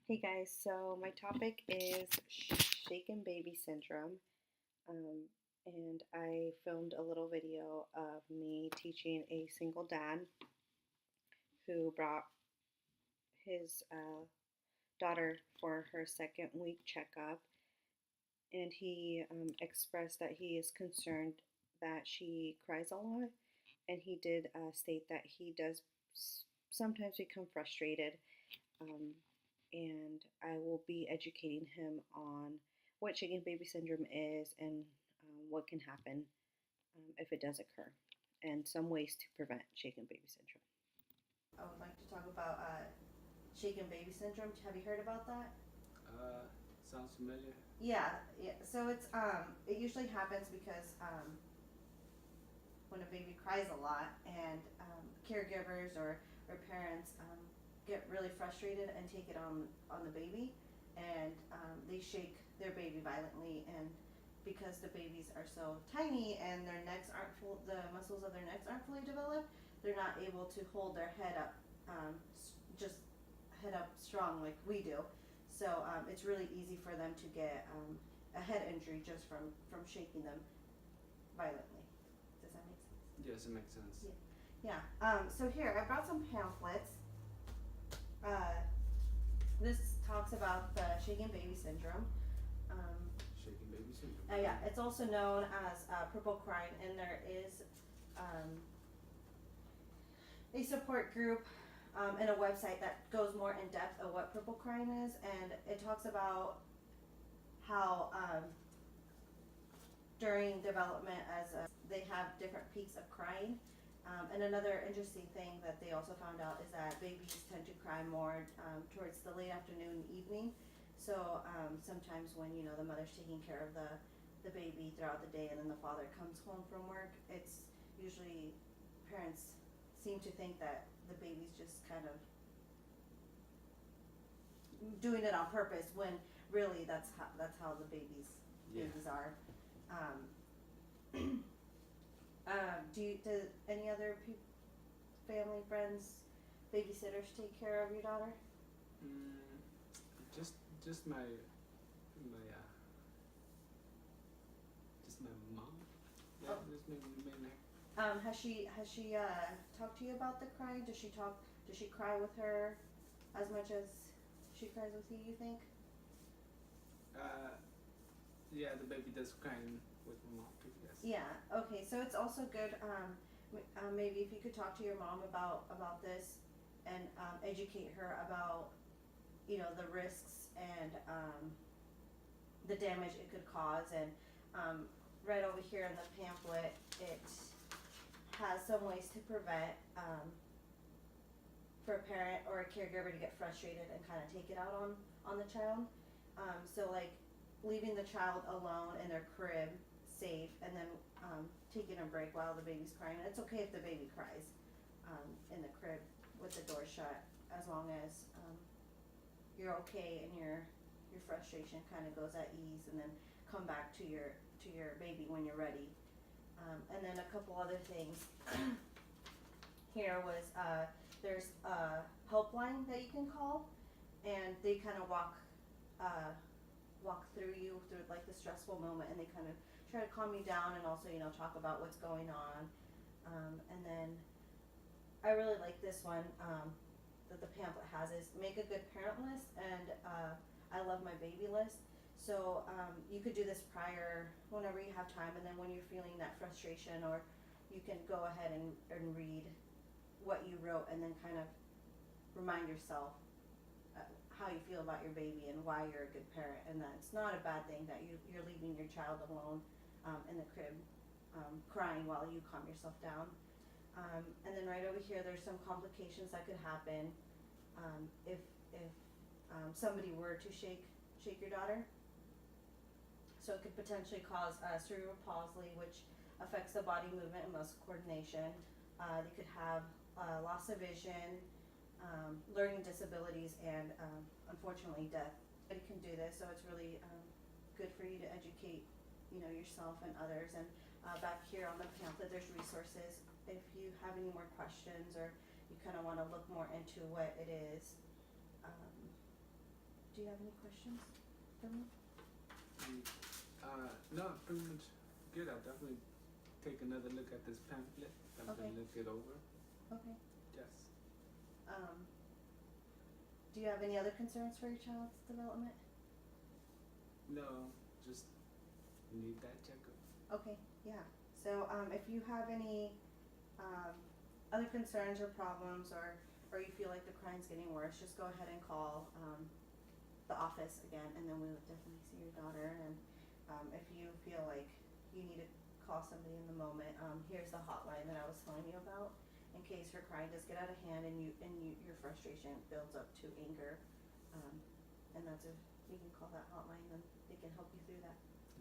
Hey guys, so my topic is shaken baby syndrome. Um, and I filmed a little video of me teaching a single dad who brought his daughter for her second week checkup. And he expressed that he is concerned that she cries a lot. And he did state that he does sometimes become frustrated. Um, and I will be educating him on what shaken baby syndrome is and what can happen if it does occur, and some ways to prevent shaken baby syndrome. I would like to talk about shaken baby syndrome. Have you heard about that? Sounds familiar. Yeah. So it usually happens because when a baby cries a lot, and caregivers or parents get really frustrated and take it on the baby, and they shake their baby violently, and because the babies are so tiny and their necks aren't full, the muscles of their necks aren't fully developed, they're not able to hold their head up, just head up strong like we do. So it's really easy for them to get a head injury just from shaking them violently. Does that make sense? Yes, it makes sense. Yeah. So here, I brought some pamphlets. This talks about the shaken baby syndrome. Shaken baby syndrome. Yeah, it's also known as purple crying, and there is a support group and a website that goes more in depth of what purple crying is, and it talks about how during development they have different peaks of crying. And another interesting thing that they also found out is that babies tend to cry more towards the late afternoon and evening. So sometimes when the mother's taking care of the baby throughout the day, and then the father comes home from work, it's usually parents seem to think that the baby's just kind of doing it on purpose, when really that's how the babies are. Do any other family, friends, babysitters take care of your daughter? Just my just my mom. Yeah, just me and her. Has she talked to you about the crying? Does she cry with her as much as she cries with you think? Yeah, the baby does crying with my mom too, yes. Yeah, okay, so it's also good, maybe if you could talk to your mom about this, and educate her about the risks and the damage it could cause. And right over here in the pamphlet, it has some ways to prevent for a parent or a caregiver to get frustrated and kind of take it out on the child. So like leaving the child alone in their crib, safe, and then taking a break while the baby's crying. It's okay if the baby cries in the crib with the door shut, as long as you're okay and your frustration kind of goes at ease, and then come back to your baby when you're ready. And then a couple other things here was there's a helpline that you can call, and they kind of walk through you through like the stressful moment, and they kind of try to calm you down, and also talk about what's going on. And then I really like this one that the pamphlet has, is make a good parent list, and I love my baby list. So you could do this prior, whenever you have time, and then when you're feeling that frustration, or you can go ahead and read what you wrote, and then kind of remind yourself how you feel about your baby and why you're a good parent, and that it's not a bad thing that you're leaving your child alone in the crib crying while you calm yourself down. And then right over here, there's some complications that could happen if somebody were to shake your daughter. So it could potentially cause cerebral palsy, which affects the body movement and muscle coordination. They could have loss of vision, learning disabilities, and unfortunately death. You can do this, so it's really good for you to educate yourself and others. And back here on the pamphlet, there's resources if you have any more questions, or you kind of want to look more into what it is. Do you have any questions for me? No, pretty much good. I'll definitely take another look at this pamphlet. Okay. Look it over. Okay. Yes. Do you have any other concerns for your child's development? No, just need that checkup. Okay, yeah. So, if you have any, other concerns or problems, or you feel like the crime's getting worse, just go ahead and call, the office again, and then we would definitely see your daughter. And, if you feel like you need to call somebody in the moment, here's the hotline that I was telling you about, in case her crying does get out of hand and your frustration builds up to anger. And that's if you can call that hotline, then they can help you through that.